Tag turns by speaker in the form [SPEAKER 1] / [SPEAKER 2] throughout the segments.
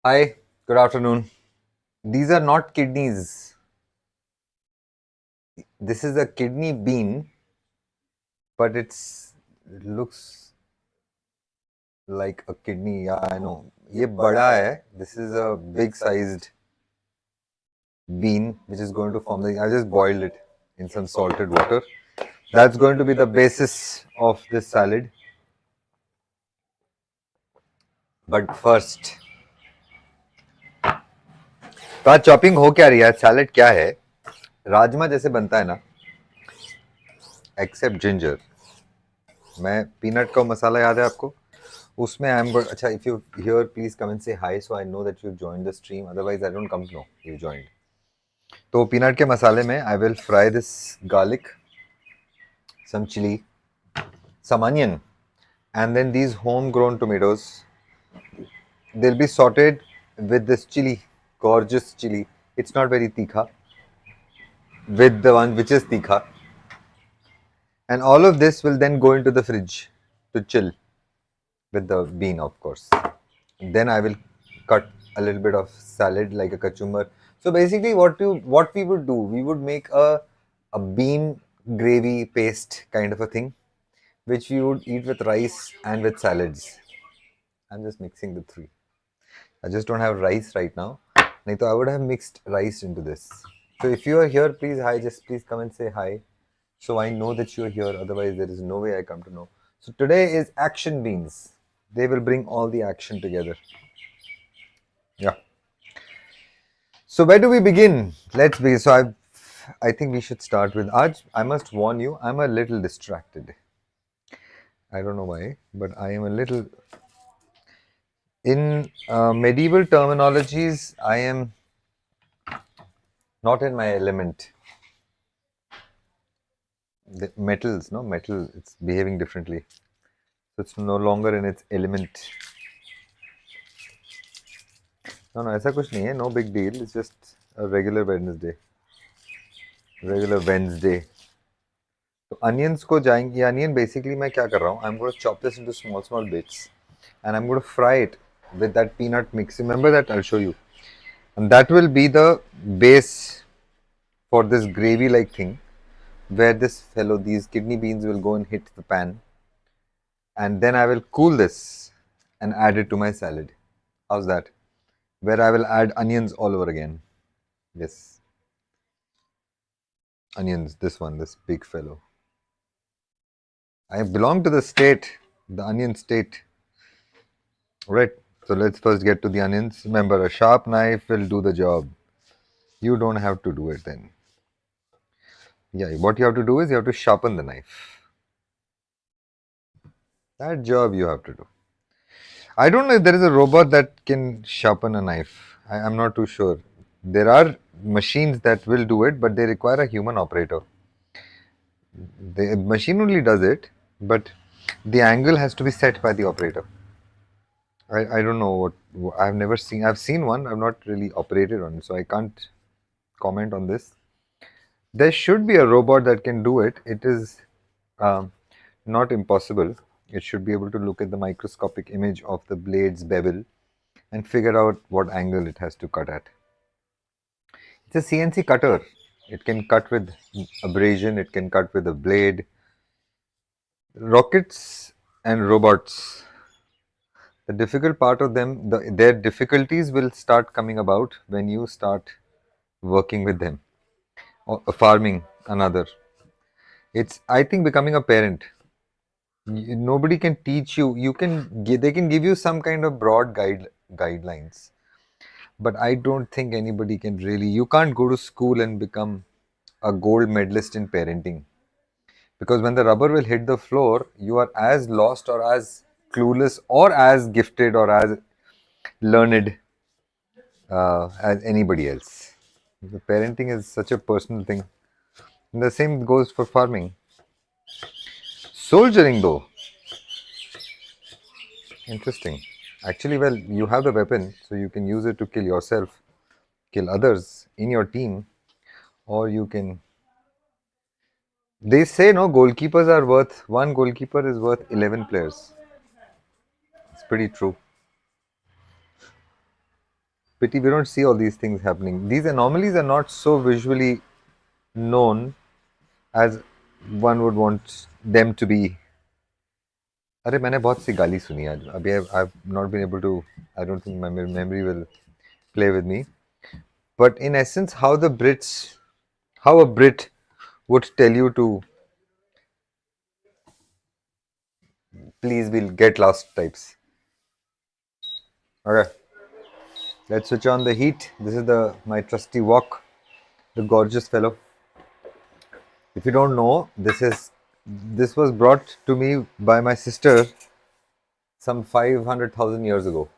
[SPEAKER 1] Hi, good afternoon. These are not kidneys. This is a kidney bean, but it looks like a kidney. Yeah, I know. ये बड़ा है. This is a big sized bean which is going to form the. I just boiled it in some salted water. That's going to be the basis of this salad. But first, तो आज chopping हो क्या रही है? Salad क्या है? राजमा जैसे बनता है ना, एक्सेप्ट जिंजर. मैं पीनट का मसाला याद है आपको? उसमें आई एम गुड. अच्छा, if you here please come and say hi so I know that you join the stream, otherwise I don't come to know you joined. तो पीनट के मसाले में I will fry this garlic, some chili, some onion, and then these homegrown tomatoes. They'll be sauteed with this chili, gorgeous chili. It's not very tikha, with the one which is tikha. And all of this will then go into the fridge to chill with the bean, of course. Then I will cut a little bit of salad like a kachumber. So basically, what we would do, we would make a bean gravy paste kind of a thing, which we would eat with rice and with salads. I'm just mixing the three. I just don't have rice right now. Naito, I would have mixed rice into this. So if you are here, please hi. Just please come and say hi, so I know that you are here. Otherwise, there is no way I come to know. So today is action beans. They will bring all the action together. Yeah. So where do we begin? Let's begin. So I think we should start with Aj. I must warn you, I'm a little distracted. I don't know why, but I am a little. In medieval terminologies, I am not in my element. The metals, no metal, it's behaving differently. So it's no longer in its element. No, no, ऐसा कुछ नहीं है. No big deal. It's just a regular Wednesday. Regular Wednesday. तो onions को जाएंगे. Onion basically मैं क्या कर रहा हूँ? I'm going to chop this into small bits, and I'm going to fry it with that peanut mix. Remember that? I'll show you, and that will be the base for this gravy-like thing, where these kidney beans will go and hit the pan, and then I will cool this and add it to my salad. How's that? Where I will add onions all over again. Yes, onions. This big fellow. I belong to the state, the onion state. Right. So let's first get to the onions. Remember, a sharp knife will do the job. You don't have to do it then. Yeah, what you have to do is you have to sharpen the knife. That job you have to do. I don't know if there is a robot that can sharpen a knife. I'm not too sure. There are machines that will do it, but they require a human operator. The machine only does it, but the angle has to be set by the operator. I don't know what I've never seen. I've seen one. I've not really operated on it, so I can't comment on this. There should be a robot that can do it. It is um, not impossible. It should be able to look at the microscopic image of the blade's bevel and figure out what angle it has to cut at. It's a CNC cutter. It can cut with abrasion, it can cut with a blade. Rockets and robots, the difficult part of them, their difficulties will start coming about when you start working with them or farming another. It's, I think, becoming a parent. Nobody can teach you. They can give you some kind of broad guidelines, but I don't think anybody can really. You can't go to school and become a gold medalist in parenting, because when the rubber will hit the floor, you are as lost or as clueless or as gifted or as learned as anybody else. The parenting is such a personal thing. And the same goes for farming. Soldiering, though, interesting. Actually, well, you have the weapon, so you can use it to kill yourself, kill others in your team, or you can. They say no, goalkeepers are worth, one goalkeeper is worth 11 players. It's pretty true. Pity we don't see all these things happening. These anomalies are not so visually known as one would want them to be. अरे मैंने बहुत सी गाली सुनी आज अभी I've not been able to. I don't think my memory will play with me. But in essence, how a Brit would tell you to please we'll get lost types. Okay, let's switch on the heat. This is my trusty wok, the gorgeous fellow. If you don't know, this was brought to me by my sister some 500,000 years ago.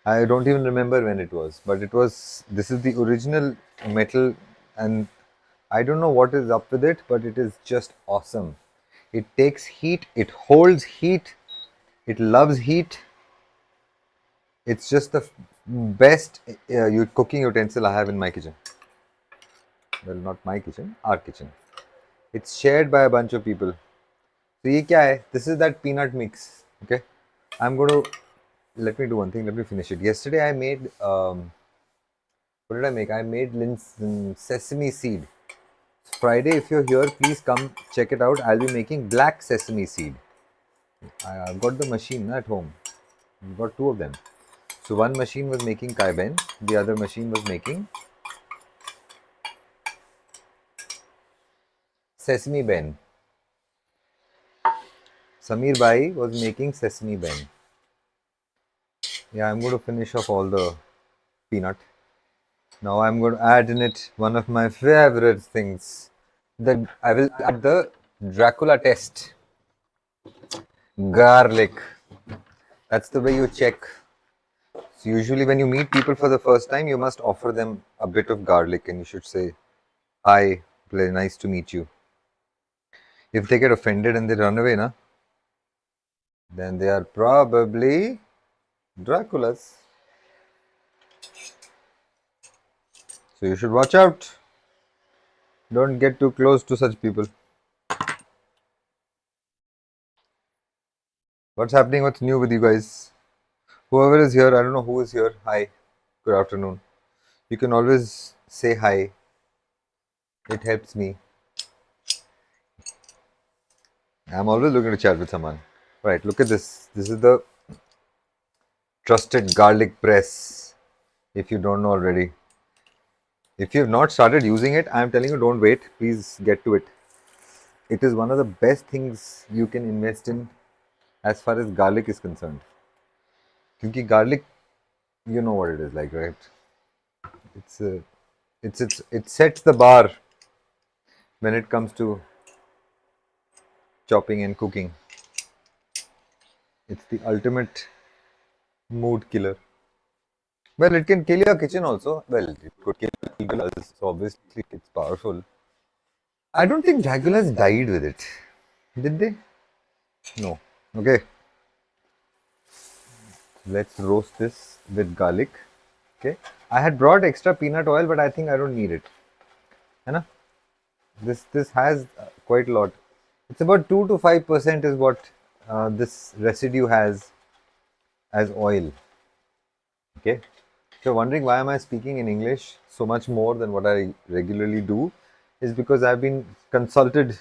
[SPEAKER 1] I don't even remember when it was, but it was. This is the original metal, and I don't know what is up with it, but it is just awesome. It takes heat, it holds heat, it loves heat. It's just the best cooking utensil I have in my kitchen. Well, not my kitchen, our kitchen. It's shared by a bunch of people. So, ये क्या है? This is that peanut mix. Okay, I'm going to let me do one thing. Let me finish it. Yesterday I made what did I make? I made sesame seed. Friday, if you're here, please come check it out. I'll be making black sesame seed. I've got the machine at home. I've got two of them. So one machine was making kai ben, the other machine was making sesame ben. Samir Bhai was making sesame ben. Yeah, I'm going to finish off all the peanut. Now I'm going to add in it one of my favorite things. I will add the Dracula test. Garlic. That's the way you check. So usually when you meet people for the first time, you must offer them a bit of garlic and you should say, "Hi, nice to meet you." If they get offended and they run away, then they are probably Draculas. So you should watch out. Don't get too close to such people. What's happening? What's new with you guys? Whoever is here, I don't know who is here. Hi, good afternoon. You can always say hi. It helps me. I'm always looking to chat with someone. Right, look at this. This is the trusted garlic press. If you don't know already. If you have not started using it, I am telling you, don't wait. Please get to it. It is one of the best things you can invest in as far as garlic is concerned. Because garlic, you know what it is like, right? It sets the bar when it comes to chopping and cooking. It's the ultimate mood killer. Well, it can kill your kitchen also. Well, it could kill people, so obviously it's powerful. I don't think Draculas died with it. Did they? No. Okay. Let's roast this with garlic. Okay. I had brought extra peanut oil, but I think I don't need it. Hai This has quite a lot. It's about 2 to 5% is what this residue has as oil. Okay. If you're wondering why am I speaking in English so much more than what I regularly do, is because I've been consulted.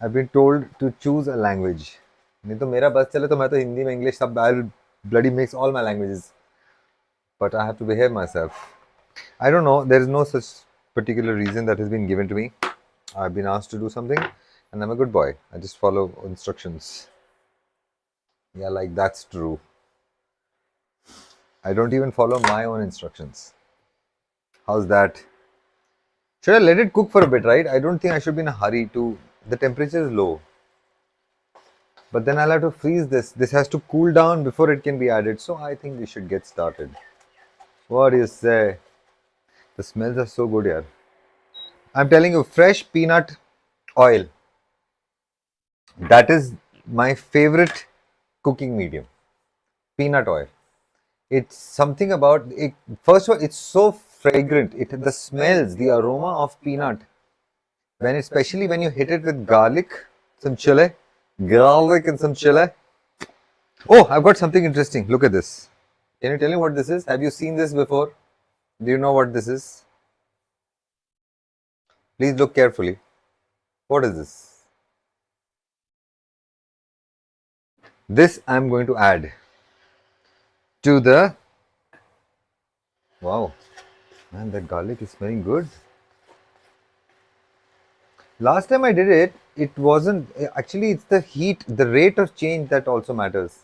[SPEAKER 1] I've been told to choose a language. नहीं तो मेरा बस चले तो मैं तो हिंदी में English सब I'll bloody mix all my languages. But I have to behave myself. I don't know. There is no such particular reason that has been given to me. I've been asked to do something, and I'm a good boy. I just follow instructions. Yeah, like that's true. I don't even follow my own instructions. How's that? Should I let it cook for a bit, right? I don't think I should be in a hurry to... The temperature is low. But then I'll have to freeze this. This has to cool down before it can be added. So I think we should get started. What do you say? The smells are so good here. I'm telling you, fresh peanut oil. That is my favorite cooking medium. Peanut oil. It's something about it. First of all, it's so fragrant. The smells, the aroma of peanut. Especially when you hit it with garlic, some chili, garlic and some chili. Oh, I've got something interesting. Look at this. Can you tell me what this is? Have you seen this before? Do you know what this is? Please look carefully. What is this? This I'm going to add to the. Wow, man, that garlic is smelling good. Last time I did it, it wasn't actually. It's the heat, the rate of change that also matters.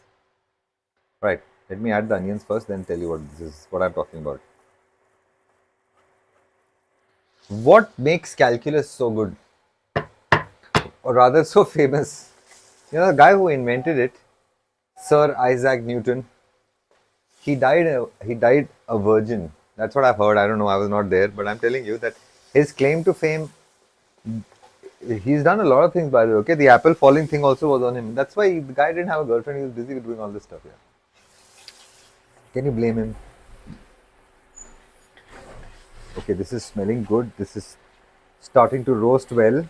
[SPEAKER 1] Right. Let me add the onions first, then tell you what this is. What I'm talking about. What makes calculus so good, or rather so famous? You know, the guy who invented it, Sir Isaac Newton. He died. He died a virgin. That's what I've heard. I don't know. I was not there, but I'm telling you that his claim to fame. He's done a lot of things, by the way. Okay, the apple falling thing also was on him. That's why the guy didn't have a girlfriend. He was busy with doing all this stuff. Yeah. Can you blame him? Okay, this is smelling good. This is starting to roast well.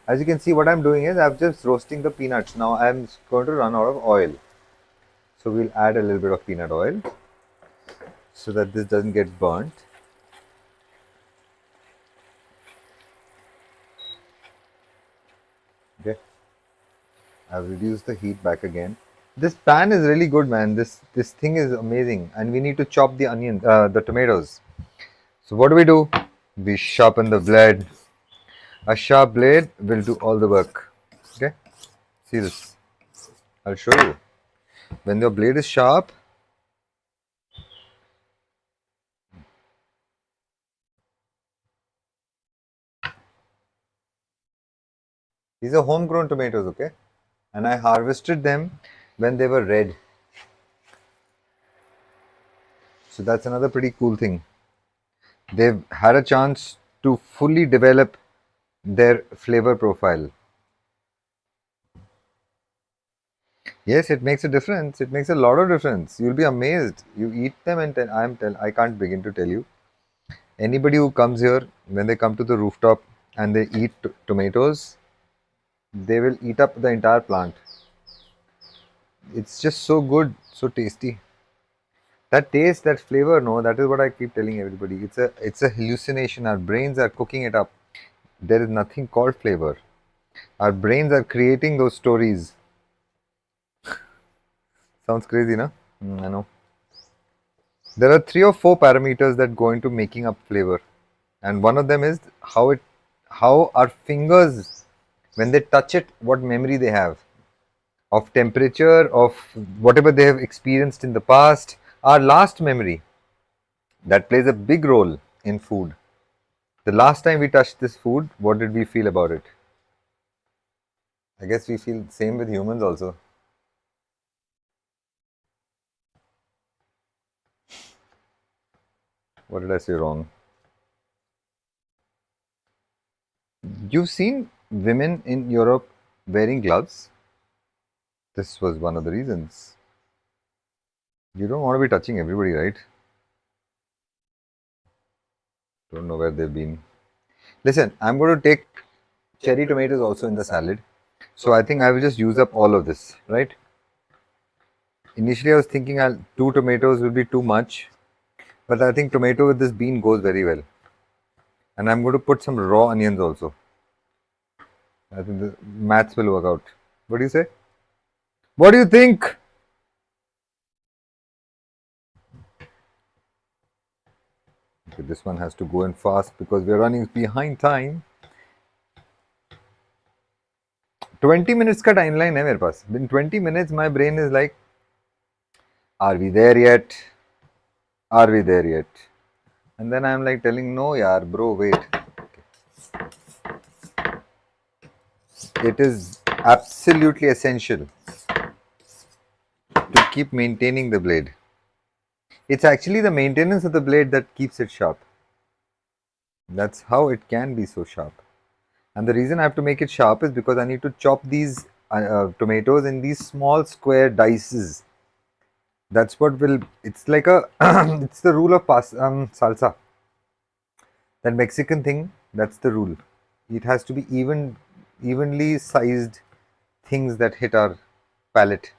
[SPEAKER 1] As you can see, what I'm doing is I'm just roasting the peanuts. Now I'm going to run out of oil. So we'll add a little bit of peanut oil so that this doesn't get burnt. Okay. I've reduced the heat back again. This pan is really good, man. This thing is amazing, and we need to chop the onion, the tomatoes. So what do? We sharpen the blade. A sharp blade will do all the work. Okay, see this. I'll show you. When your blade is sharp, these are homegrown tomatoes, okay? And I harvested them when they were red. So that's another pretty cool thing. They've had a chance to fully develop their flavor profile. Yes, it makes a difference. It makes a lot of difference. You'll be amazed. You eat them and I can't begin to tell you. Anybody who comes here, when they come to the rooftop and they eat tomatoes, they will eat up the entire plant. It's just so good, so tasty. That taste, that flavor, no, that is what I keep telling everybody. It's a hallucination. Our brains are cooking it up. There is nothing called flavor. Our brains are creating those stories. Sounds crazy, no? I know. There are 3 or 4 parameters that go into making up flavor, and one of them is how our fingers, when they touch it, what memory they have of temperature, of whatever they have experienced in the past. Our last memory, that plays a big role in food. The last time we touched this food, what did we feel about it? I guess we feel the same with humans also. What did I say wrong? You've seen women in Europe wearing gloves. This was one of the reasons. You don't want to be touching everybody, right? Don't know where they've been. Listen, I'm going to take cherry tomatoes also in the salad. So I think I will just use up all of this, right? Initially I was thinking 2 tomatoes will be too much. But I think tomato with this bean goes very well. And I'm going to put some raw onions also. I think the maths will work out. What do you say? What do you think? Okay, this one has to go in fast because we're running behind time. 20 minutes का timeline है मेरे पास. In 20 minutes my brain is like, are we there yet? Are we there yet? And then I'm like telling, no yaar bro, wait. Okay. It is absolutely essential to keep maintaining the blade. It's actually the maintenance of the blade that keeps it sharp. That's how it can be so sharp. And the reason I have to make it sharp is because I need to chop these tomatoes in these small square dices. That's what will, it's like a, it's the rule of salsa. That Mexican thing, that's the rule. It has to be evenly sized things that hit our palate.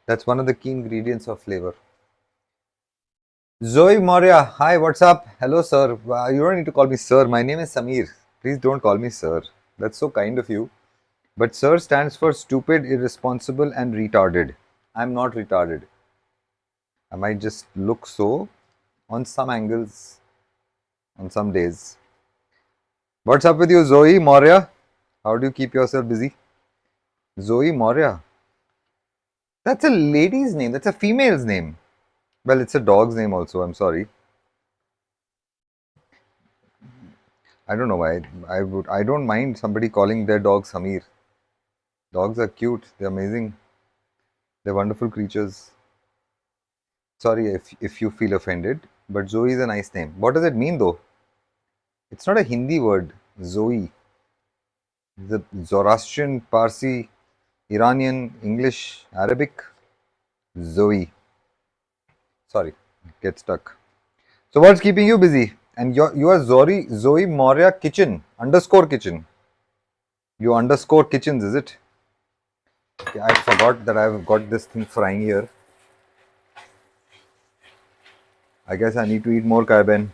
[SPEAKER 1] That's one of the key ingredients of flavor. Zoe Moria, hi, what's up? Hello, sir. You don't need to call me sir. My name is Samir. Please don't call me sir. That's so kind of you. But sir stands for stupid, irresponsible, and retarded. I'm not retarded. I might just look so on some angles, on some days. What's up with you, Zoe Moria? How do you keep yourself busy? Zoe Moria. That's a lady's name. That's a female's name. Well, it's a dog's name also. I'm sorry. I don't know why. I don't mind somebody calling their dog Samir. Dogs are cute. They're amazing. They're wonderful creatures. Sorry if you feel offended, but Zoe is a nice name. What does it mean though? It's not a Hindi word. Zoe. The Zoroastrian, Parsi, Iranian, English, Arabic. Zoe. Sorry, get stuck. So what's keeping you busy? And you are Zoe Moria Kitchen underscore kitchen. You underscore kitchens, is it? Okay, I forgot that I've got this thing frying here. I guess I need to eat more carben.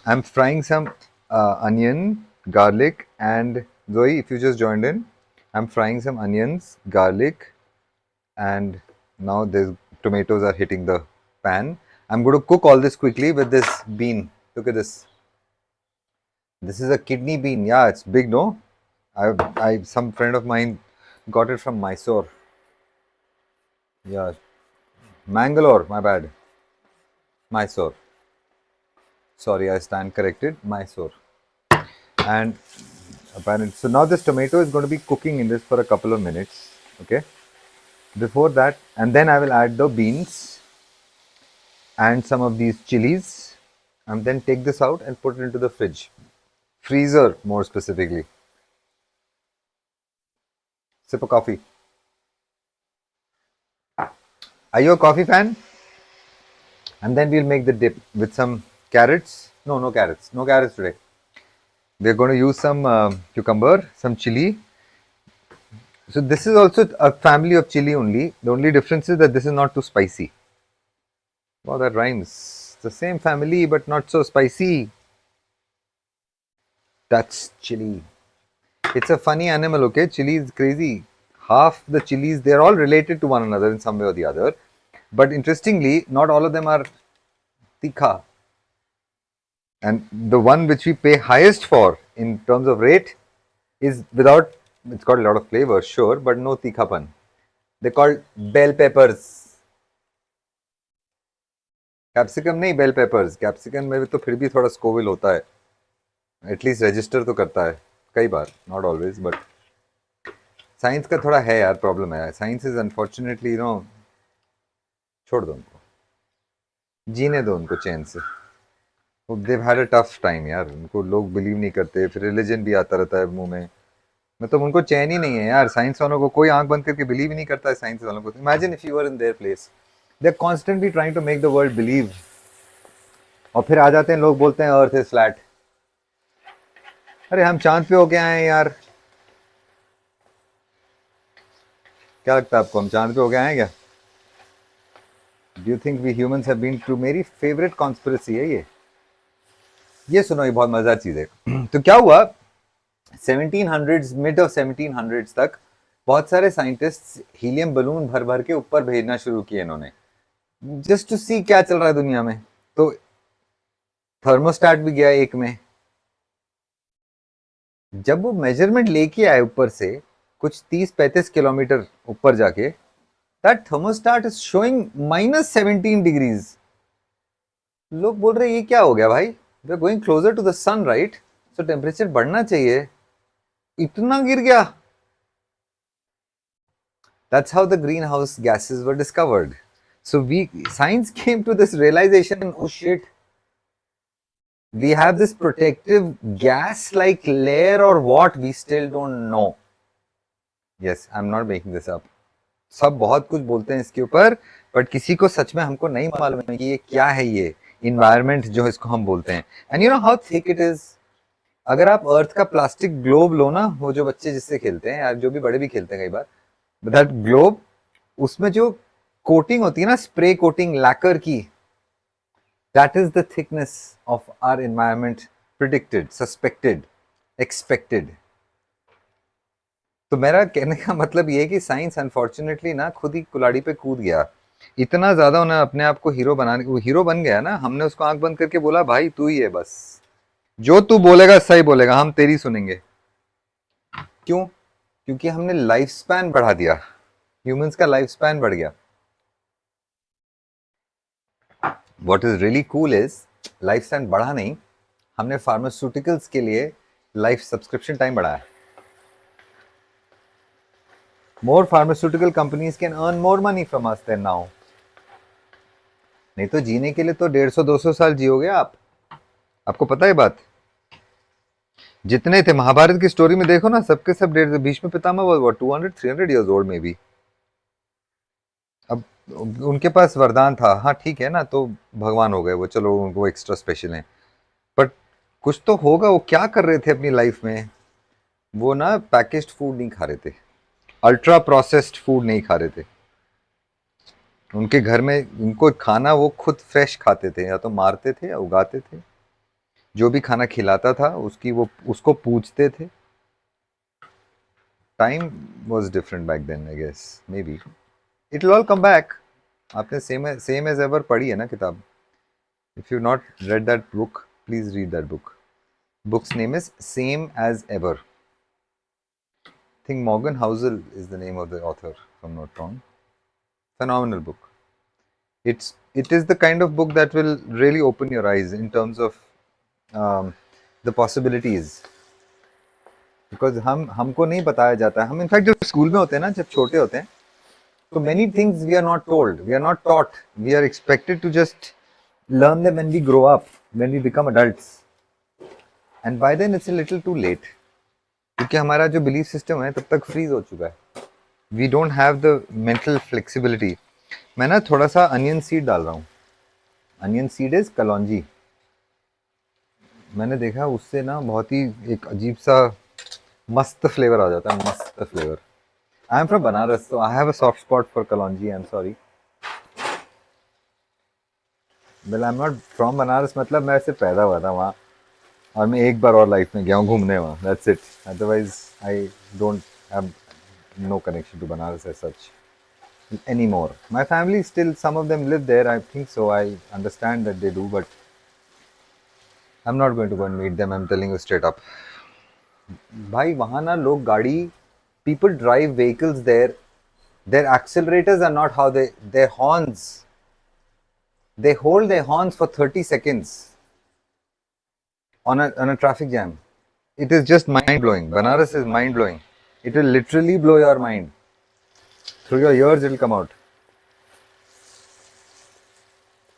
[SPEAKER 1] I'm frying some onion, garlic, and Zoe, if you just joined in, I'm frying some onions, garlic, and now the tomatoes are hitting the pan. I'm going to cook all this quickly with this bean. Look at this. This is a kidney bean. Yeah, it's big, no? Some friend of mine got it from Mysore. Yeah, Mangalore. My bad. Mysore. Sorry, I stand corrected. Mysore. And apparently, so now this tomato is going to be cooking in this for a couple of minutes. Okay. Before that, and then I will add the beans and some of these chilies, and then take this out and put it into the fridge, freezer more specifically. Sip of coffee. Are you a coffee fan? And then we'll make the dip with some carrots. No carrots. No carrots today. We're going to use some cucumber, some chili. So this is also a family of chili only. The only difference is that this is not too spicy. Wow, that rhymes. The same family, but not so spicy. That's chili. It's a funny animal, okay? Chili is crazy. Half the chilies, they're all related to one another in some way or the other. But interestingly, not all of them are tikha. And the one which we pay highest for in terms of rate is without, it's got a lot of flavor, sure, but no tikhapan. They're called bell peppers. Capsicum नहीं, bell peppers. Capsicum में भी तो फिर भी थोड़ा Scoville होता है, at least register तो करता है कई बार, नॉट ऑलवेज. बट साइंस का थोड़ा है यार, प्रॉब्लम है. साइंस इज अनफॉर्चुनेटली छोड़ दो उनको, जीने दो उनको चैन से. देव हैड अ टफ टाइम यार. उनको लोग बिलीव नहीं करते, फिर रिलीजन भी आता रहता है मुंह में. मतलब उनको चैन ही नहीं है यार. साइंस वालों को कोई आंख बंद करके बिलीव ही नहीं करता है. साइंस वालों को imagine if you are in their place, they are constantly trying to make the world believe. और फिर आ जाते हैं लोग बोलते हैं अर्थ इज फ्लैट. अरे हम चांद पे होके आए हैं यार. क्या लगता है आपको, हम चांद पे होके आए हैं क्या? Do you think we humans have been too. मेरी फेवरेट कॉन्स्पिरेसी है ये सुनो, ये बहुत मजेदार चीज है. तो क्या हुआ, 1700s, मिड ऑफ 1700s तक बहुत सारे साइंटिस्ट्स हीलियम बलून भर भर के ऊपर भेजना शुरू किए इन्होंने, जस्ट टू सी क्या चल रहा है दुनिया में. तो थर्मोस्टेट भी गया एक में. जब वो मेजरमेंट लेके आए ऊपर से कुछ 30-35 किलोमीटर ऊपर जाके, that thermostat is showing -17 degrees. लोग बोल रहे ये क्या हो गया भाई, we are going closer to the sun right, so temperature बढ़ना चाहिए, इतना गिर गया. That's how the greenhouse gases were discovered. So science came to this realization, oh shit, we have this protective gas like layer or what, we still don't know. Yes, I'm not making this up. सब बहुत कुछ बोलते हैं इसके ऊपर, but किसी को सच में हमको नहीं मालूम है कि ये क्या है, ये इन्वायरमेंट जो इसको हम बोलते हैं. And you know how thick it is. अगर आप अर्थ का प्लास्टिक ग्लोब लो ना, वो जो बच्चे जिससे खेलते हैं, या जो भी बड़े भी खेलते हैं कई बार, दैट ग्लोब, उसमें जो कोटिंग होती है ना, स्प्रे कोटिंग लैकर की, that is the thickness of our environment, predicted, suspected, expected. तो मेरा कहने का मतलब ये है कि साइंस अनफॉर्चुनेटली ना खुद ही कुलाड़ी पे कूद गया। इतना ज्यादा उन्हें अपने आप को हीरो बनाने, वो हीरो बन गया ना, हमने उसको आंख बंद करके बोला भाई तू ही है बस, जो तू बोलेगा सही बोलेगा, हम तेरी सुनेंगे। क्यों? क्योंकि हमने लाइफ स्पैन बढ़ा दिया, ह्यूमंस का लाइफ स्पैन बढ़ गया। What is really cool is, life span बढ़ा नहीं, हमने फार्मास्यूटिकल्स के लिए लाइफ सब्सक्रिप्शन टाइम बढ़ाया। More pharmaceutical companies can earn more money from us than now. नहीं तो जीने के लिए तो 150-200 साल जियोगे आप, आपको पता है बात। जितने थे महाभारत की स्टोरी में देखो ना, सबके सब 150, Bhishma Pitamah was 200-300 years old maybe. अब उनके पास वरदान था, हाँ ठीक है ना, तो भगवान हो गए वो, चलो वो एक्स्ट्रा स्पेशल हैं, बट कुछ तो होगा। वो क्या कर रहे थे अपनी लाइफ में? वो ना पैकेज्ड फूड नहीं खा रहे थे, अल्ट्रा प्रोसेस्ड फूड नहीं खा रहे थे। उनके घर में उनको खाना वो खुद फ्रेश खाते थे, या तो मारते थे या उगाते थे। जो भी खाना खिलाता था उसकी वो उसको पूछते थे। Time was different back then, I guess, maybe it will all come back. आपने सेम एज एवर पढ़ी है ना किताब? If you not read that book, please read that book. Books name is same as ever. Think Morgan Housel is the name of the author, if I'm not wrong. Phenomenal book. It is the kind of book that will really open your eyes in terms of the possibilities. Because हमको नहीं बताया जाता है, हम in fact जब school में होते हैं ना, जब छोटे होते हैं, तो many things we are not told, we are not taught, we are expected to just learn them when we grow up, when we become adults, and by then it's a little too late, क्योंकि हमारा जो belief system है तब तक freeze हो चुका है। We don't have the mental flexibility. मैं ना थोड़ा सा अनियन सीड डाल रहा हूँ। Onion seed is kalonji. मैंने देखा उससे ना बहुत ही एक अजीब सा मस्त फ्लेवर आ जाता है, मस्त flavour. I am from Banaras, so I have a soft spot for kalonji, I am sorry. Well I am not from Banaras, मतलब मैं ऐसे पैदा हुआ था वहाँ, और मैं एक बार और लाइफ में गया हूँ घूमने वहाँ, that's it. Otherwise I don't have no connection to Banaras as such anymore. My family still, some of them live there, I think so. I understand that they do, but I'm not going to go and meet them. I'm telling you straight up. भाई वहाँ ना लोग गाड़ी, people drive vehicles there. Their accelerators are not how their horns. They hold their horns for 30 seconds on a traffic jam. It is just mind blowing. Banaras is mind blowing. It will literally blow your mind. Through your ears, it will come out.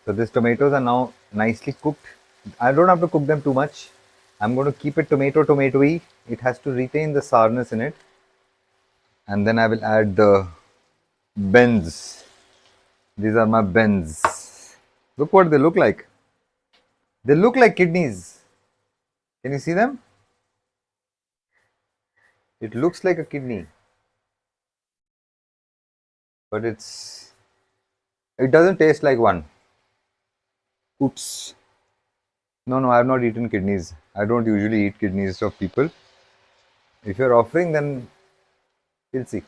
[SPEAKER 1] So these tomatoes are now nicely cooked. I don't have to cook them too much. I'm going to keep it tomatoey. It has to retain the sourness in it. And then I will add the bends. These are my bends. Look what they look like. They look like kidneys. Can you see them? It looks like a kidney. But it doesn't taste like one. Oops. No, I have not eaten kidneys. I don't usually eat kidneys of people. If you're offering, then we'll see.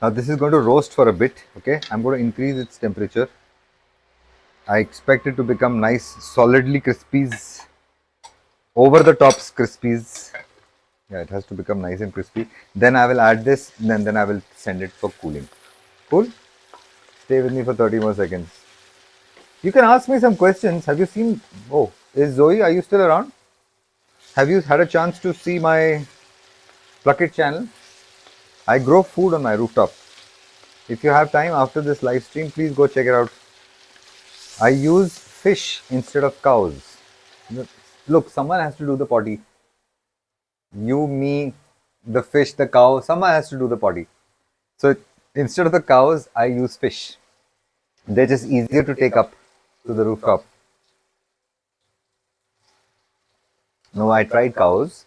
[SPEAKER 1] Now this is going to roast for a bit, okay? I'm going to increase its temperature. I expect it to become nice, solidly crispies, over the top crispies. Yeah, it has to become nice and crispy. Then I will add this, and then I will send it for cooling. Cool? Stay with me for 30 more seconds. You can ask me some questions. Have you seen, oh, is Zoe, are you still around? Have you had a chance to see my Pluck It channel? I grow food on my rooftop. If you have time after this live stream, please go check it out. I use fish instead of cows. Look, someone has to do the potty. You, me, the fish, the cow, someone has to do the potty. So instead of the cows, I use fish. They're just easier to take up to the rooftop. No, I tried cows,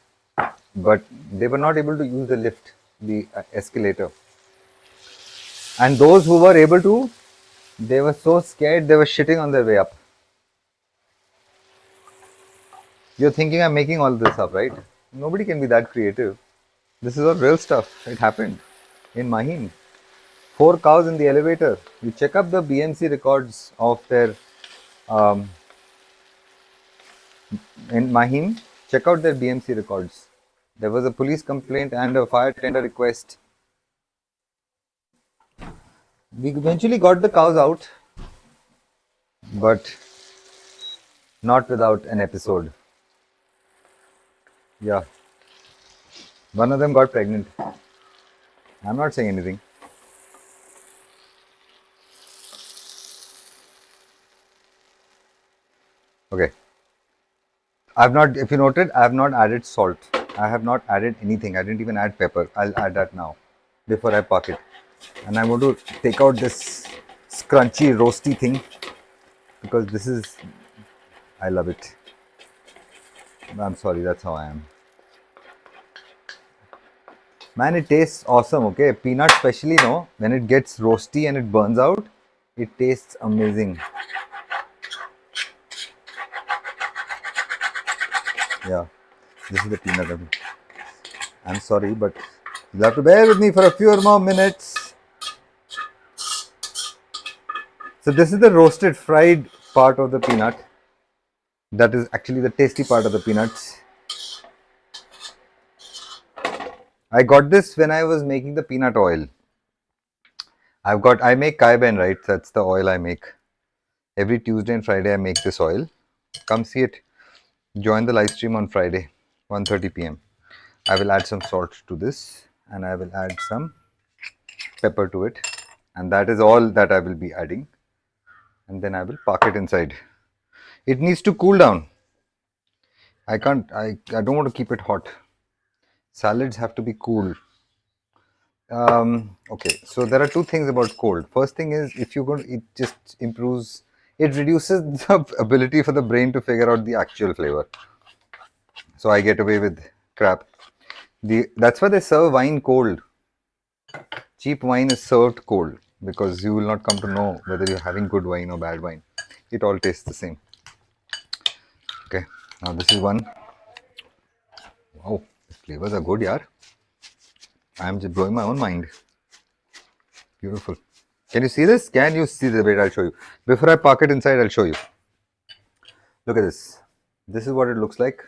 [SPEAKER 1] but they were not able to use the lift, the escalator. And those who were able to, they were so scared they were shitting on their way up. You're thinking I'm making all this up, right? Nobody can be that creative. This is all real stuff. It happened in Mahim. 4 cows in the elevator. You check up the BMC records of their um, in Mahim. Check out their BMC records. There was a police complaint and a fire tender request. We eventually got the cows out, but not without an episode. Yeah. One of them got pregnant. I'm not saying anything. Okay. If you noted, I have not added salt. I have not added anything. I didn't even add pepper. I'll add that now before I park it. And I'm going to take out this scrunchy, roasty thing because this is, I love it. I'm sorry, that's how I am. Man, it tastes awesome, okay? Peanut especially, no? When it gets roasty and it burns out, it tastes amazing. Yeah, this is the peanut. I'm sorry, but you'll have to bear with me for a few more minutes. So this is the roasted, fried part of the peanut. That is actually the tasty part of the peanuts. I got this when I was making the peanut oil. I make Kai Ben, right? That's the oil I make. Every Tuesday and Friday I make this oil. Come see it. Join the live stream on Friday, 1:30 p.m. I will add some salt to this and I will add some pepper to it. And that is all that I will be adding. And then I will park it inside. It needs to cool down. I don't want to keep it hot. Salads have to be cool. Okay, so there are two things about cold. First thing is if you're going to, it just improves, it reduces the ability for the brain to figure out the actual flavor. So I get away with crap. That's why they serve wine cold. Cheap wine is served cold because you will not come to know whether you're having good wine or bad wine. It all tastes the same. Okay, now this is one. Wow, the flavors are good, yaar. I'm just blowing my own mind. Beautiful. Can you see this? Can you see this? Wait, I'll show you. Before I park it inside, I'll show you. Look at this. This is what it looks like.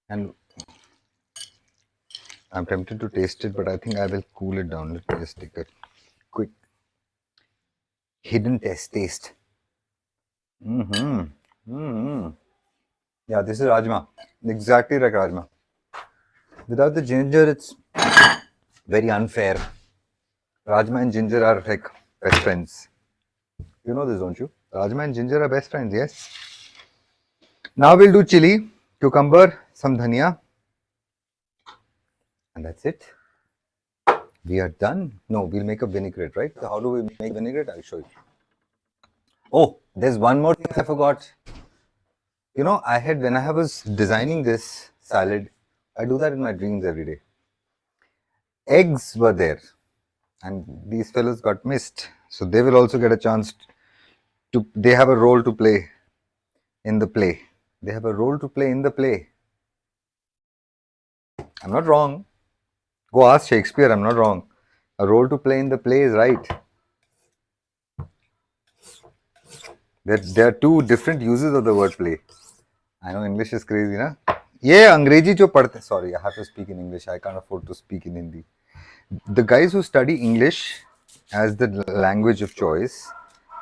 [SPEAKER 1] And I'm tempted to taste it, but I think I will cool it down. Let me just take a quick hidden taste. Yeah, this is Rajma. Exactly like Rajma. Without the ginger, it's very unfair. Rajma and ginger are like best friends. You know this, don't you? Rajma and ginger are best friends, yes. Now we'll do chili, cucumber, some dhania. And that's it. We are done. No, we'll make a vinaigrette, right? So how do we make vinaigrette? I'll show you. Oh, there's one more thing I forgot. You know, when I was designing this salad, I do that in my dreams every day. Eggs were there and these fellows got missed. So they will also get a chance they have a role to play in the play. They have a role to play in the play. I'm not wrong. Go ask Shakespeare, I'm not wrong. A role to play in the play is right. There are two different uses of the word play. I know English is crazy, na? Yeah, Angrezi jo padhte. Sorry, I have to speak in English. I can't afford to speak in Hindi. The guys who study English as the language of choice,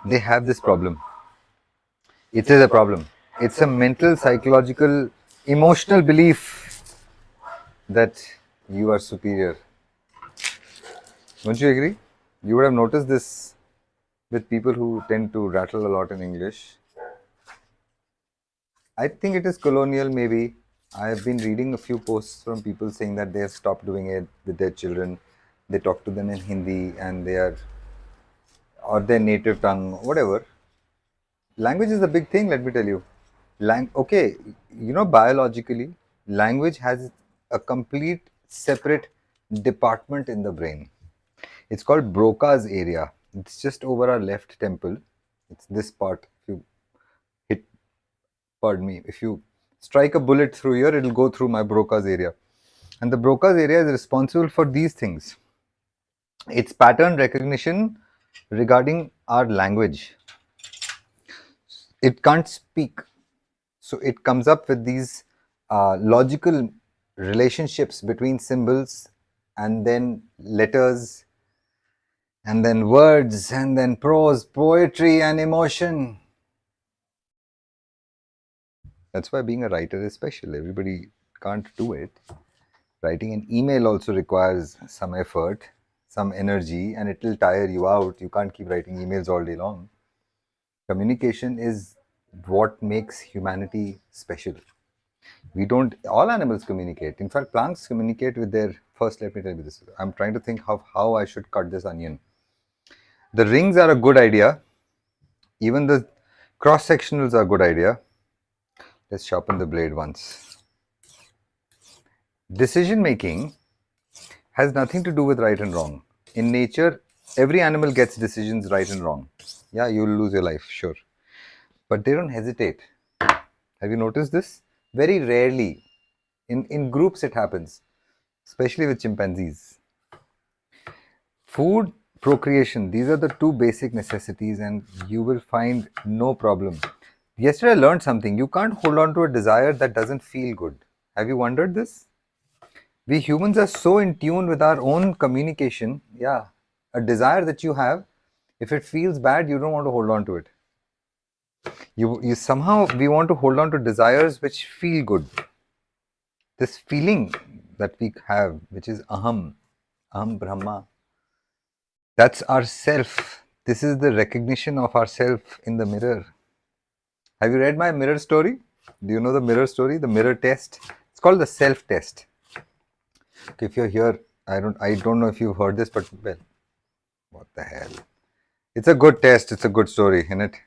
[SPEAKER 1] they have this problem. It is a problem. It's a mental, psychological, emotional belief that you are superior. Don't you agree? You would have noticed this with people who tend to rattle a lot in English. I think it is colonial, maybe. I have been reading a few posts from people saying that they have stopped doing it with their children. They talk to them in Hindi and or their native tongue, whatever. Language is a big thing, let me tell you. Okay, you know, biologically, language has a complete separate department in the brain. It's called Broca's area. It's just over our left temple. It's this part. If you hit, pardon me, if you strike a bullet through here, it'll go through my Broca's area. And the Broca's area is responsible for these things. It's pattern recognition regarding our language. It can't speak. So it comes up with these logical relationships between symbols and then letters and then words and then prose, poetry and emotion. That's why being a writer is special. Everybody can't do it. Writing an email also requires some effort, some energy, and it will tire you out. You can't keep writing emails all day long. Communication is what makes humanity special. We don't, all animals communicate. In fact, plants communicate with their, first let me tell you this. I'm trying to think of how I should cut this onion. The rings are a good idea. Even the cross sectionals are a good idea. Let's sharpen the blade once. Decision making has nothing to do with right and wrong. In nature, every animal gets decisions right and wrong. Yeah, you'll lose your life, sure. But they don't hesitate. Have you noticed this? Very rarely. In groups it happens, especially with chimpanzees. Food, procreation, these are the two basic necessities and you will find no problem. Yesterday I learned something. You can't hold on to a desire that doesn't feel good. Have you wondered this? We humans are so in tune with our own communication. Yeah, a desire that you have, if it feels bad, you don't want to hold on to it. You somehow, we want to hold on to desires which feel good. This feeling that we have, which is aham Brahma, that's our self. This is the recognition of ourself in the mirror. Have you read my mirror story? Do you know the mirror story, the mirror test? It's called the self test. If you're here, I don't know if you've heard this, but well, what the hell? It's a good test. It's a good story, isn't it?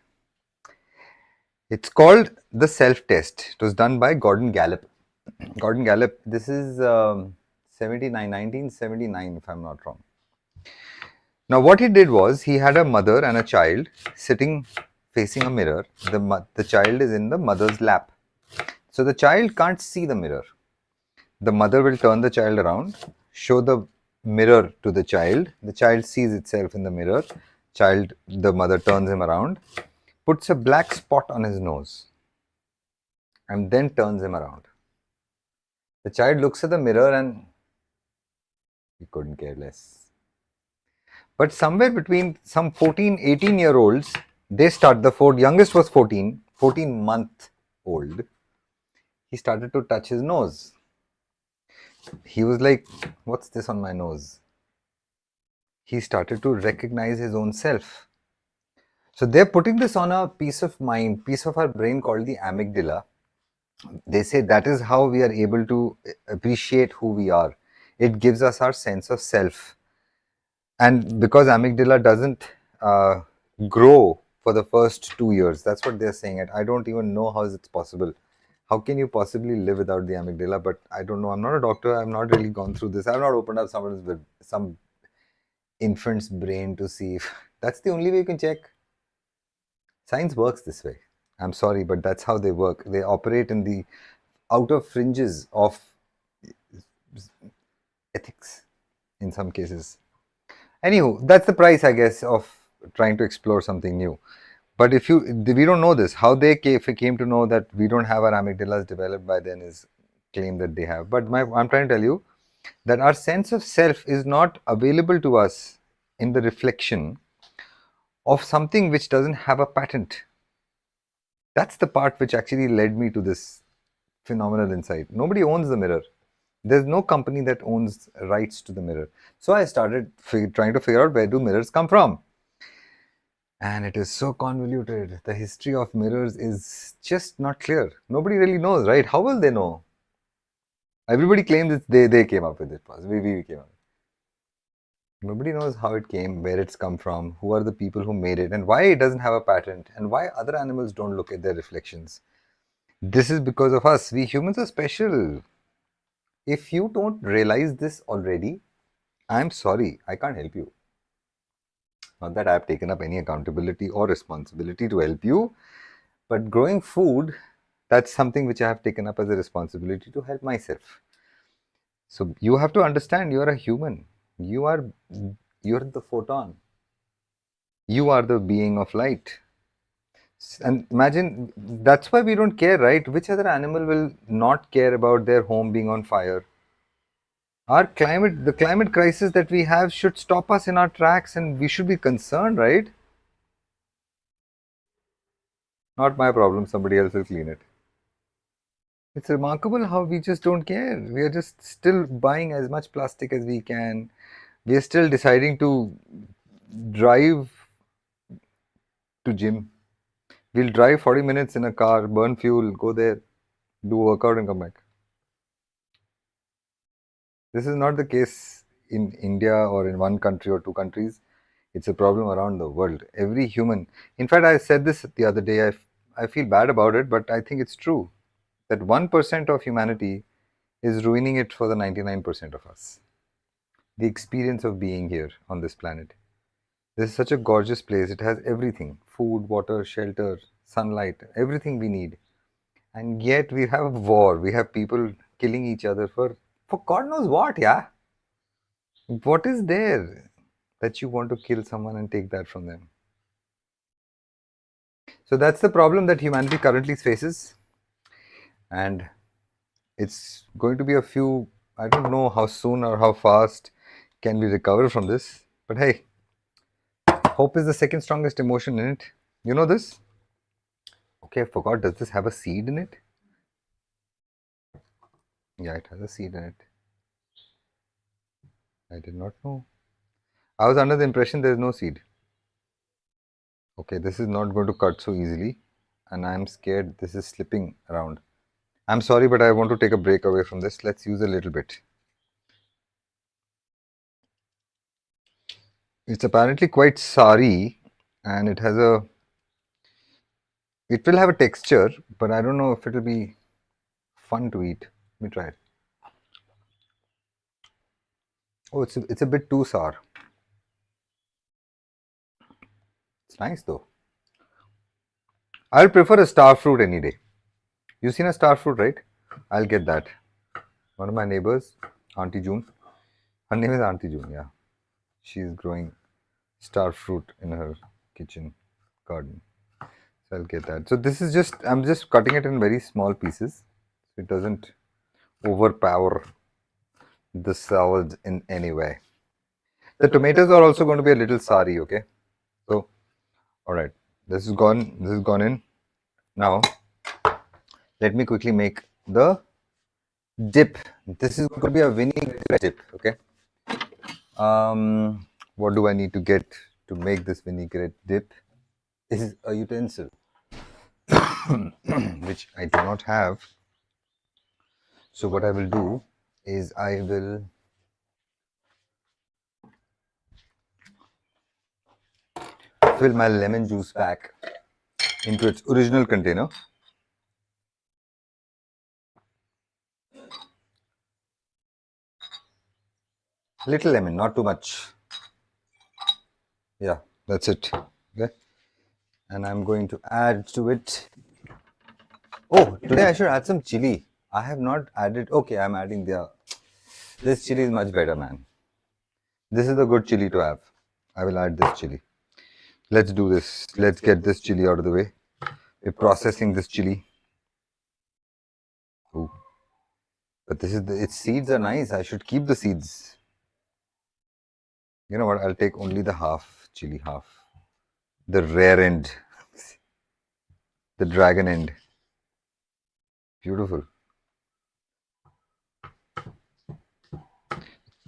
[SPEAKER 1] It's called the self test. It was done by Gordon Gallup. Gordon Gallup. This is 1979, if I'm not wrong. Now, what he did was he had a mother and a child sitting facing a mirror. The child is in the mother's lap. So the child can't see the mirror. The mother will turn the child around, show the mirror to the child. The child sees itself in the mirror. The mother turns him around, puts a black spot on his nose, and then turns him around. The child looks at the mirror and he couldn't care less. But somewhere between some 14, 18-year-olds, they start, the youngest was 14-month old. He started to touch his nose. He was like, what's this on my nose? He started to recognize his own self. So they're putting this on a piece of our brain called the amygdala. They say that is how we are able to appreciate who we are. It gives us our sense of self. And because amygdala doesn't grow for the first 2 years, that's what they're saying. I don't even know how it's possible. How can you possibly live without the amygdala? But I don't know. I'm not a doctor. I've not really gone through this. I've not opened up some infant's brain to see if that's the only way you can check. Science works this way. I'm sorry, but that's how they work. They operate in the outer fringes of ethics in some cases. Anywho, that's the price, I guess, of trying to explore something new. But we don't know this. How they came to know that we don't have our amygdalas developed by then is claim that they have. But I'm trying to tell you that our sense of self is not available to us in the reflection of something which doesn't have a patent. That's the part which actually led me to this phenomenal insight. Nobody owns the mirror. There's no company that owns rights to the mirror. So I started trying to figure out where do mirrors come from. And it is so convoluted. The history of mirrors is just not clear. Nobody really knows, right? How will they know? Everybody claims it's they came up with it. We came up. Nobody knows how it came, where it's come from, who are the people who made it, and why it doesn't have a patent, and why other animals don't look at their reflections. This is because of us. We humans are special. If you don't realize this already, I'm sorry, I can't help you. Not that I have taken up any accountability or responsibility to help you, but growing food, that's something which I have taken up as a responsibility to help myself. So you have to understand you are a human. You're the photon. You are the being of light. And imagine that's why we don't care, right? Which other animal will not care about their home being on fire? The climate crisis that we have should stop us in our tracks and we should be concerned, right? Not my problem, somebody else will clean it. It's remarkable how we just don't care. We are just still buying as much plastic as we can. We are still deciding to drive to gym. We'll drive 40 minutes in a car, burn fuel, go there, do workout and come back. This is not the case in India or in one country or two countries. It's a problem around the world. Every human. In fact, I said this the other day. I feel bad about it, but I think it's true that 1% of humanity is ruining it for the 99% of us. The experience of being here on this planet. This is such a gorgeous place. It has everything: food, water, shelter, sunlight, everything we need. And yet we have war. We have people killing each other for God knows what, yeah. What is there that you want to kill someone and take that from them? So that's the problem that humanity currently faces. And it's going to be a few, I don't know how soon or how fast can we recover from this. But hey, hope is the second strongest emotion in it. You know this? Okay, I forgot. Does this have a seed in it? Yeah, it has a seed in it. I did not know. I was under the impression there is no seed. Okay, this is not going to cut so easily. And I'm scared this is slipping around. I'm sorry, but I want to take a break away from this. Let's use a little bit. It's apparently quite sari and it will have a texture, but I don't know if it'll be fun to eat. Let me try it. Oh, it's a bit too sour. It's nice though. I'll prefer a star fruit any day. You've seen a star fruit, right? I'll get that. One of my neighbors, Auntie June. Her name is Auntie June, yeah. She's growing star fruit in her kitchen garden. So I'll get that. So this is I'm just cutting it in very small pieces. So it doesn't overpower the salad in any way. The tomatoes are also going to be a little sari, okay? So, alright. This is gone in. Now, let me quickly make the dip. This is going to be a vinaigrette dip, okay? What do I need to get to make this vinaigrette dip? This is a utensil, which I do not have. So what I will do is I will fill my lemon juice back into its original container. Little lemon, not too much. Yeah, that's it. Okay. And I'm going to add to it. Oh, today I should add some chili. I have not added. Okay, I'm adding this chili is much better, man. This is the good chili to have. I will add this chili. Let's do this. Let's get this chili out of the way. We're processing this chili. Ooh. But its seeds are nice. I should keep the seeds. You know what? I'll take only the half chili, half. The rare end. The dragon end. Beautiful.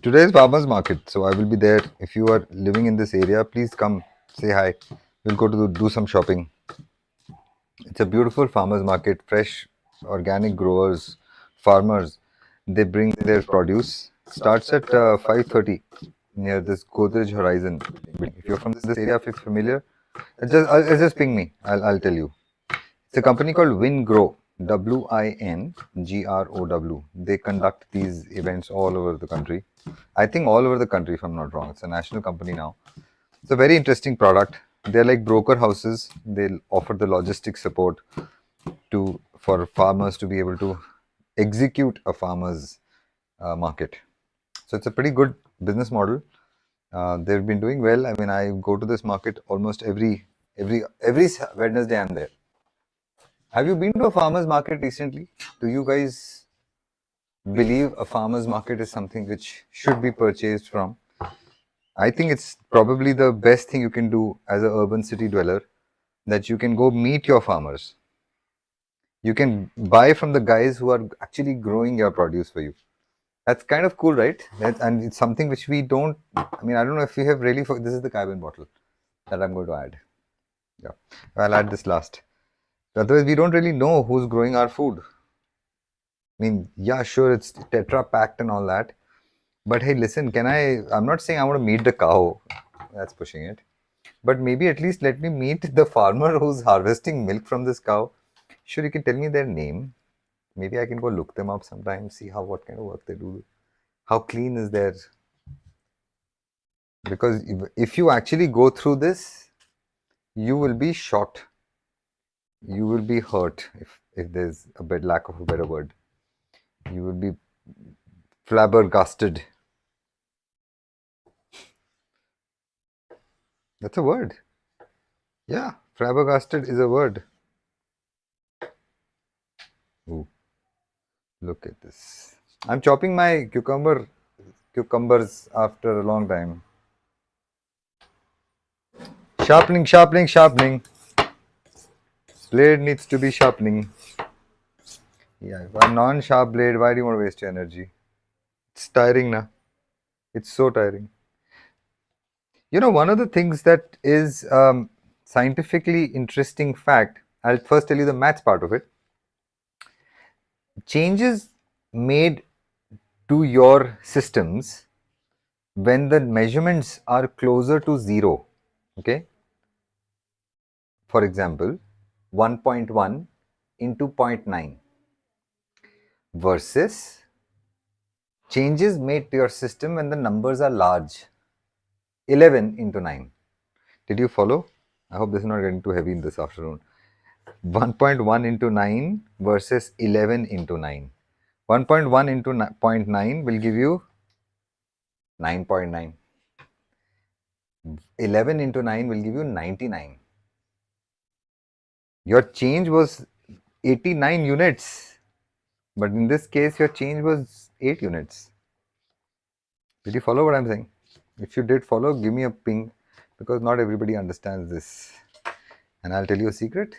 [SPEAKER 1] Today is farmers market, so I will be there. If you are living in this area, please come say hi. We'll go to do some shopping. It's a beautiful farmers market. Fresh, organic growers, farmers. They bring their produce. Starts at 5:30 near this Godrej Horizon. If you're from this area, if you're familiar, just ping me. I'll tell you. It's a company called WinGrow. WINGROW. They conduct these events all over the country. I think all over the country, if I'm not wrong. It's a national company now. It's a very interesting product. They're like broker houses. They'll offer the logistic support for farmers to be able to execute a farmer's market. So it's a pretty good business model. They've been doing well. I mean, I go to this market almost every Wednesday. I'm there. Have you been to a farmer's market recently? Do you guys believe a farmer's market is something which should be purchased from? I think it's probably the best thing you can do as an urban city dweller, that you can go meet your farmers. You can buy from the guys who are actually growing your produce for you. That's kind of cool, right? And it's something which we don't, I mean, I don't know if we have really, this is the carbon bottle that I'm going to add. Yeah, I'll add this last. Otherwise, we don't really know who's growing our food. I mean, yeah, sure, it's Tetra packed and all that. But hey, listen, I'm not saying I want to meet the cow. That's pushing it. But maybe at least let me meet the farmer who's harvesting milk from this cow. Sure, you can tell me their name. Maybe I can go look them up sometime, see what kind of work they do. How clean is their... Because if you actually go through this, you will be shot. You will be hurt, if there's a bit lack of a better word. You will be flabbergasted. That's a word. Yeah, flabbergasted is a word. Ooh, look at this. I'm chopping my cucumbers after a long time. Sharpening. Blade needs to be sharpening. Yeah, if a non-sharp blade, why do you want to waste your energy? It's tiring now. It's so tiring. You know, one of the things that is scientifically interesting fact, I'll first tell you the maths part of it. Changes made to your systems when the measurements are closer to 0, okay? For example, 1.1 into 0.9 versus changes made to your system when the numbers are large, 11 into 9. Did you follow? I hope this is not getting too heavy in this afternoon. 1.1 into 9 versus 11 into 9. 1.1 into 0.9 will give you 9.9. 11 into 9 will give you 99. Your change was 89 units, but in this case your change was 8 units. Did you follow what I'm saying? If you did follow, give me a ping, because not everybody understands this. And I'll tell you a secret.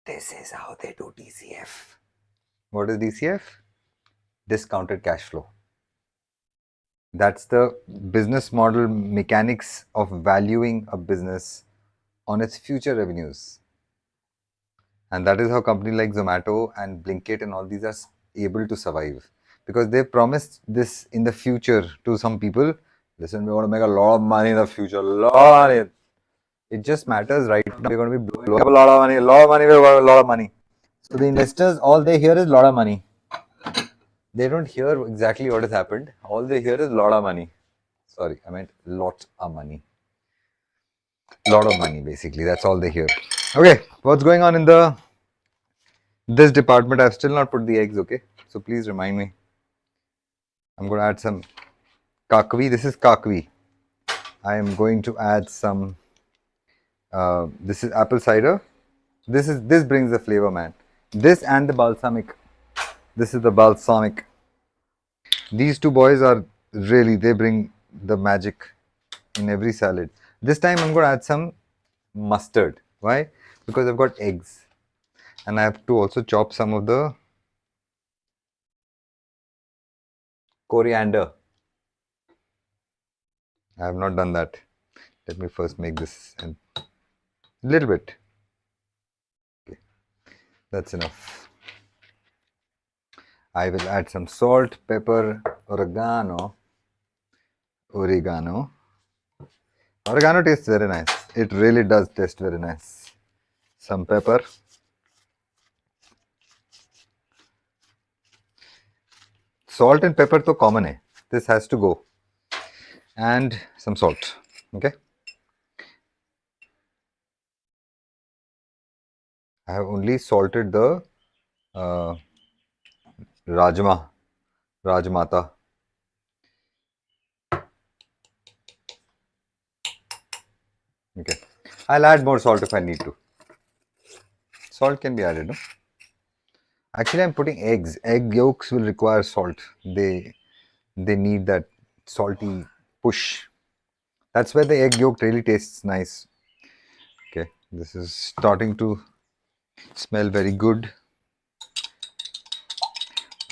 [SPEAKER 1] This is how they do DCF. What is DCF? Discounted cash flow. That's the business model mechanics of valuing a business on its future revenues. And that is how companies like Zomato and Blinkit and all these are able to survive. Because they promised this in the future to some people. Listen, we want to make a lot of money in the future. A lot of money. It just matters right now. We're going to be blowing up a lot of money. A lot of money. We're going to a lot of money. So the investors, all they hear is a lot of money. They don't hear exactly what has happened. All they hear is a lot of money. Sorry, I meant lot of money. Lot of money, basically. That's all they hear. Okay, what's going on in this department? I've still not put the eggs, okay? So please remind me. I'm going to add some kakvi. This is kakvi. I am going to add some, this is apple cider. This brings the flavor, man. This and the balsamic. This is the balsamic. These two boys are really, they bring the magic in every salad. This time I'm going to add some mustard. Why? Because I've got eggs. And I have to also chop some of the coriander. I have not done that. Let me first make this a little bit. Okay, that's enough. I will add some salt, pepper, oregano. Oregano tastes very nice. It really does taste very nice. Some pepper. Salt and pepper to common hai. This has to go. And some salt. Okay. I have only salted the Rajmata. Okay, I'll add more salt if I need to. Salt can be added, no? Actually, I'm putting eggs. Egg yolks will require salt. They need that salty push. That's where the egg yolk really tastes nice. Okay, this is starting to smell very good.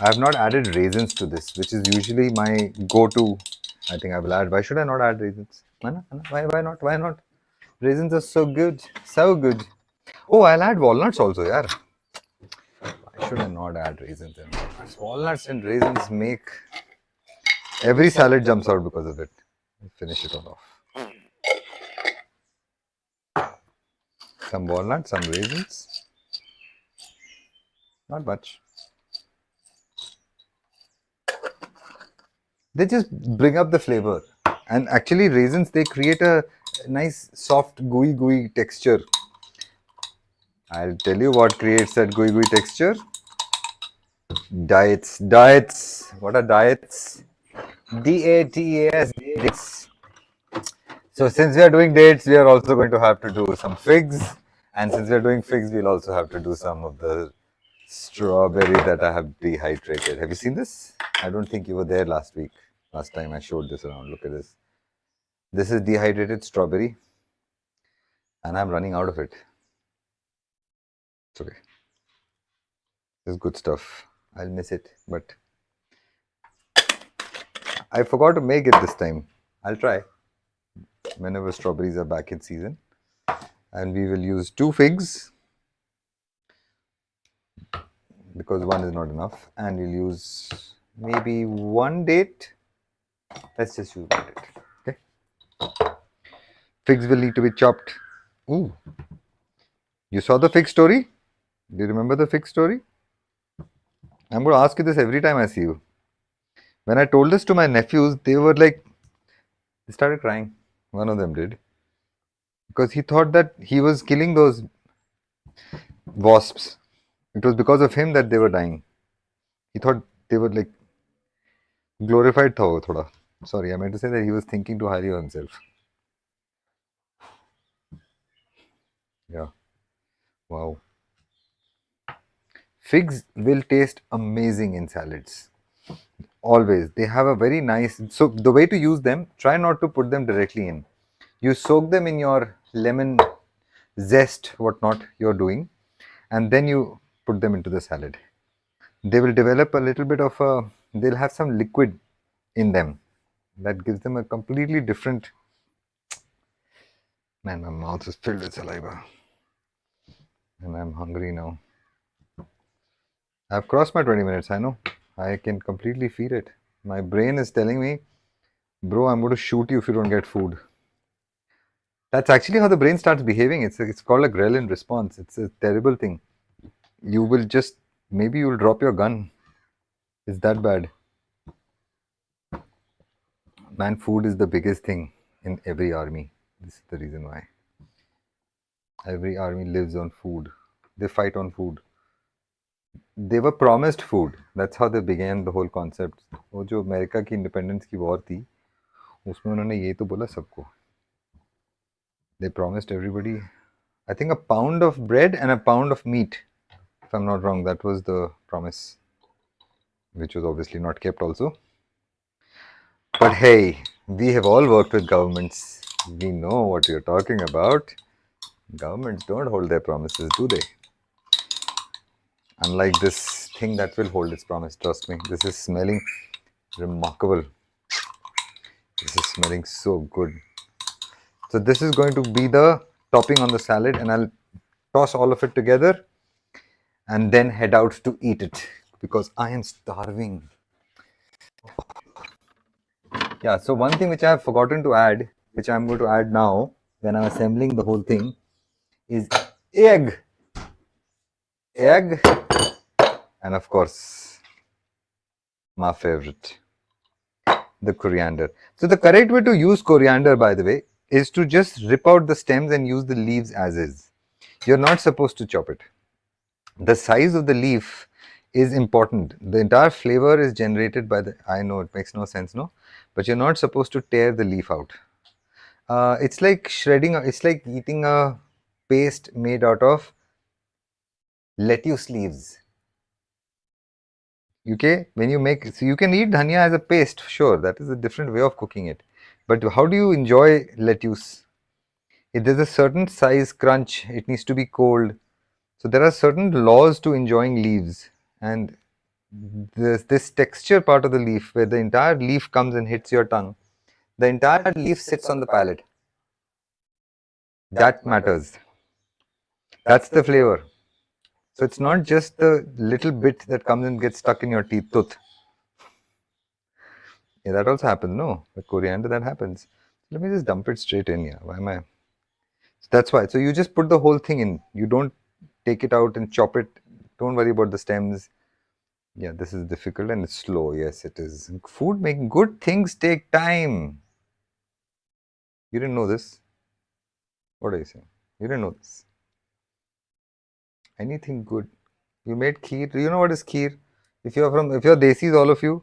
[SPEAKER 1] I have not added raisins to this, which is usually my go-to. I think I will add. Why should I not add raisins? Why not? Why not? Why not? Raisins are so good. So good. Oh, I'll add walnuts also, yeah. Why should I not add raisins and walnuts? Walnuts and raisins make every salad jumps out because of it. Finish it all off. Some walnuts, some raisins. Not much. They just bring up the flavor. And actually raisins, they create a nice soft gooey texture. I'll tell you what creates that gooey texture. Diets. What are diets? DATES, dates. So since we are doing dates, we are also going to have to do some figs. And since we are doing figs, we'll also have to do some of the strawberry that I have dehydrated. Have you seen this? I don't think you were there last week. Last time I showed this around. Look at this. This is dehydrated strawberry. And I'm running out of it. It's okay. This is good stuff. I'll miss it, but I forgot to make it this time. I'll try whenever strawberries are back in season. And we will use 2 figs because 1 is not enough. And we'll use maybe 1 date. Let's just use 1 date. Okay. Figs will need to be chopped. Ooh. You saw the fig story? Do you remember the fig story? I'm going to ask you this every time I see you. When I told this to my nephews, they were like, they started crying. One of them did. Because he thought that he was killing those wasps. It was because of him that they were dying. He thought they were like glorified tha wo thoda. Sorry, I meant to say that he was thinking too highly of himself. Yeah. Wow. Figs will taste amazing in salads. Always. They have a very nice... So the way to use them, try not to put them directly in. You soak them in your lemon zest, whatnot you're doing, and then you put them into the salad. They will develop a little bit of a... They'll have some liquid in them. That gives them a completely different... Man, my mouth is filled with saliva. And I'm hungry now. I've crossed my 20 minutes, I know. I can completely feel it. My brain is telling me, bro, I'm going to shoot you if you don't get food. That's actually how the brain starts behaving. It's called a ghrelin response. It's a terrible thing. You will just, maybe you'll drop your gun. It's that bad. Man, food is the biggest thing in every army. This is the reason why. Every army lives on food. They fight on food. They were promised food. That's how they began the whole concept. वो जो America की independence की war थी, उसमें उन्होंने ये तो बोला सबको. They promised everybody, I think, a pound of bread and a pound of meat. If I'm not wrong, that was the promise, which was obviously not kept also. But hey, we have all worked with governments. We know what you're talking about. Governments don't hold their promises, do they? Unlike this thing that will hold its promise, trust me. This is smelling remarkable. This is smelling so good. So this is going to be the topping on the salad, and I'll toss all of it together and then head out to eat it because I am starving. Yeah, so one thing which I have forgotten to add, which I'm going to add now when I'm assembling the whole thing, is egg. Egg, and of course, my favorite, the coriander. So the correct way to use coriander, by the way, is to just rip out the stems and use the leaves as is. You're not supposed to chop it. The size of the leaf is important. The entire flavor is generated by the. I know it makes no sense, no, but you're not supposed to tear the leaf out. It's like shredding. It's like eating a paste made out of lettuce leaves. Okay, when you make, so you can eat dhania as a paste, sure, that is a different way of cooking it. But how do you enjoy lettuce? There's a certain size crunch, it needs to be cold. So there are certain laws to enjoying leaves, and there's this texture part of the leaf where the entire leaf comes and hits your tongue. The entire leaf sits on the palate. That matters. That's the flavor. So it's not just the little bit that comes and gets stuck in your teeth. Tooth. Yeah, that also happens, no? With coriander, that happens. Let me just dump it straight in here. Why am I? So that's why. So you just put the whole thing in. You don't take it out and chop it. Don't worry about the stems. Yeah, this is difficult and it's slow. Yes, it is. Food making, good things take time. You didn't know this? What are you saying? You didn't know this? Anything good. You made kheer. Do you know what is kheer? If you're desis, all of you,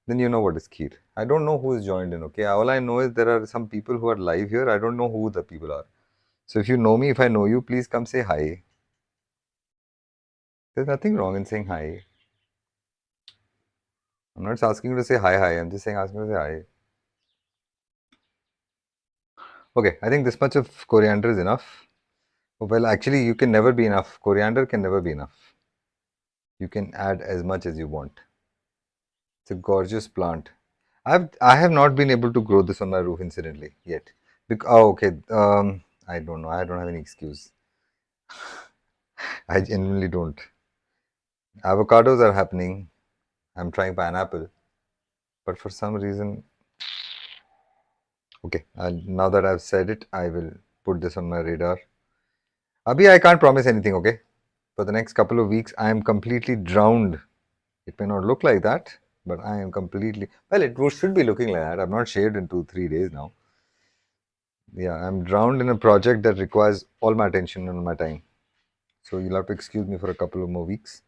[SPEAKER 1] then you know what is kheer. I don't know who is joined in, okay? All I know is there are some people who are live here. I don't know who the people are. So if you know me, if I know you, please come say hi. There's nothing wrong in saying hi. I'm not asking you to say hi. I'm just asking you to say hi. Okay, I think this much of coriander is enough. Well, actually, you can never be enough. Coriander can never be enough. You can add as much as you want. It's a gorgeous plant. I have not been able to grow this on my roof incidentally yet. Okay. I don't know. I don't have any excuse. I genuinely don't. Avocados are happening. I'm trying pineapple, but for some reason, okay. Now that I've said it, I will put this on my radar. Abhi, I can't promise anything. Okay. For the next couple of weeks, I am completely drowned. It may not look like that, but I am completely. Well, it should be looking like that. I've not shaved in 2-3 days now. Yeah, I'm drowned in a project that requires all my attention and my time. So you'll have to excuse me for a couple of more weeks.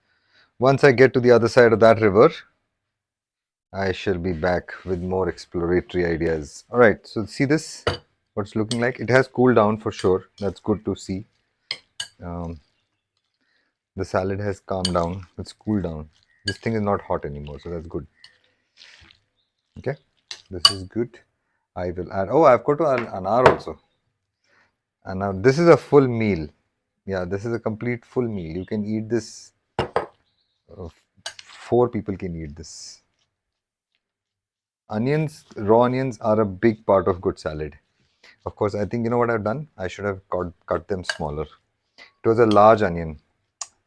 [SPEAKER 1] Once I get to the other side of that river, I shall be back with more exploratory ideas. All right, so see this, what's looking like. It has cooled down for sure. That's good to see. The salad has calmed down. It's cooled down. This thing is not hot anymore, so that's good. Okay, this is good. I will add. Oh, I've got to add anar also. And now this is a full meal. Yeah, this is a complete full meal. You can eat this. 4 people can eat this. Onions, raw onions are a big part of good salad. Of course, I think you know what I've done? I should have cut them smaller. It was a large onion.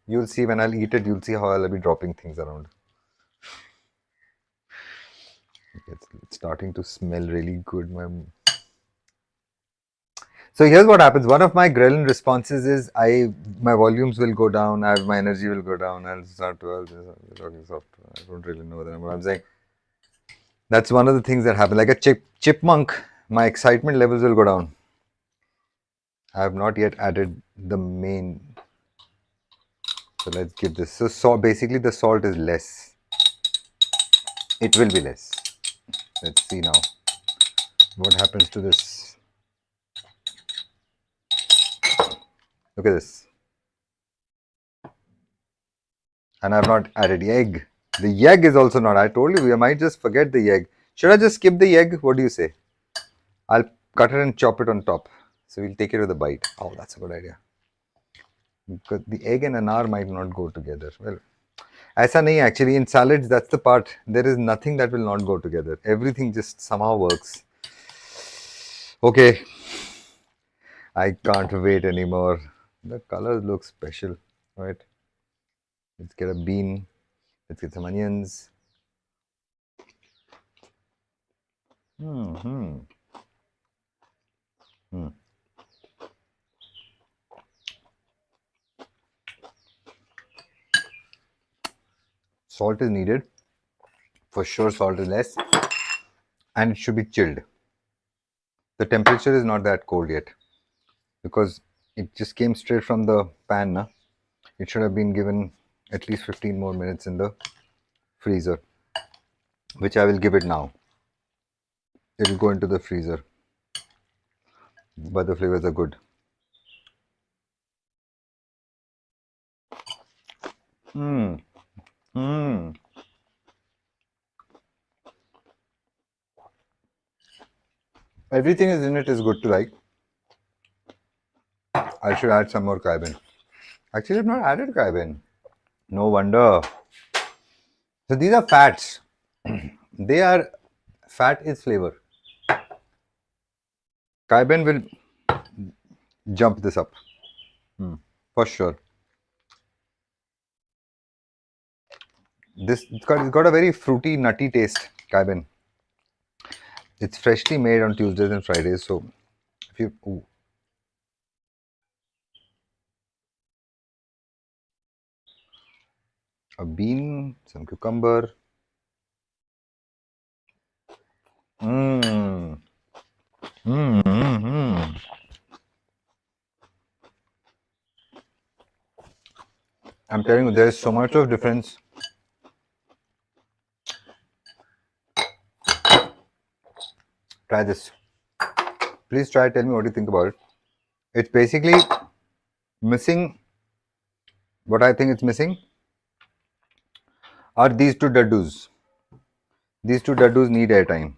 [SPEAKER 1] You'll see when I'll eat it, you'll see how I'll be dropping things around. It's starting to smell really good. So here's what happens. One of my ghrelin responses is my volumes will go down, my energy will go down, I'll start talking soft. I don't really know what I'm saying. That's one of the things that happen. Like a chipmunk, my excitement levels will go down. I have not yet added the main. So let's give this. So basically the salt is less. It will be less. Let's see now what happens to this. Look at this. And I've not added egg. The egg is also not. I told you we might just forget the egg. Should I just skip the egg? What do you say? I'll cut it and chop it on top. So we'll take it with a bite. Oh, that's a good idea. Because the egg and anar might not go together. Well, aisa nahi actually. In salads, that's the part. There is nothing that will not go together. Everything just somehow works. Okay. I can't wait anymore. The colors look special, right? Let's get a bean. Let's get some onions. Hmm. Salt is needed. For sure, salt is less. And it should be chilled. The temperature is not that cold yet because it just came straight from the pan. Na? It should have been given at least 15 more minutes in the freezer, which I will give it now. It will go into the freezer, but the flavors are good. Mmm. Mmm. Everything is in it is good to like. I should add some more cayenne. Actually, I've not added cayenne. No wonder. So these are fats. They are fat is flavor. Cayenne will jump this up for sure. It's got a very fruity, nutty taste. Cayenne. It's freshly made on Tuesdays and Fridays. So if you a bean, some cucumber. Mmm. Mmm. Mmm. I'm telling you, there is so much of difference. Try this. Please try. Tell me what you think about it. It's basically missing. What I think it's missing are these two daddus. These two daddus need airtime.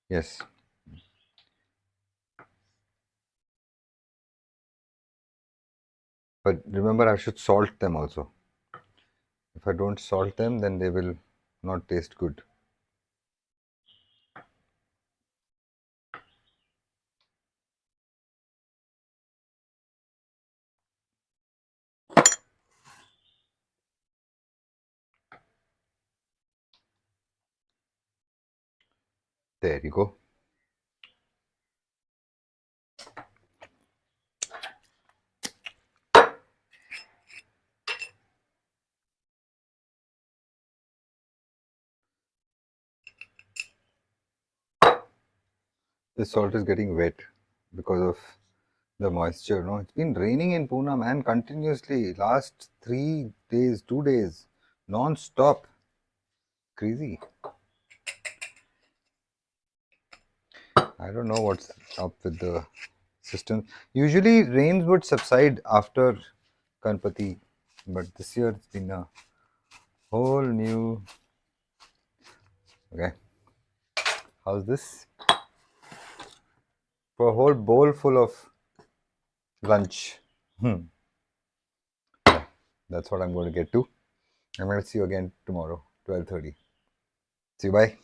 [SPEAKER 1] Yes. But remember, I should salt them also. If I don't salt them, then they will not taste good. There you go. This salt is getting wet because of the moisture. No, it's been raining in Pune, man, continuously. Last 3 days, 2 days, non-stop. Crazy. I don't know what's up with the system. Usually rains would subside after Ganpati, but this year it's been a whole new. Okay, how's this? For a whole bowl full of lunch. That's what I'm going to get to. I'm going to see you again tomorrow, 12:30. See you, bye.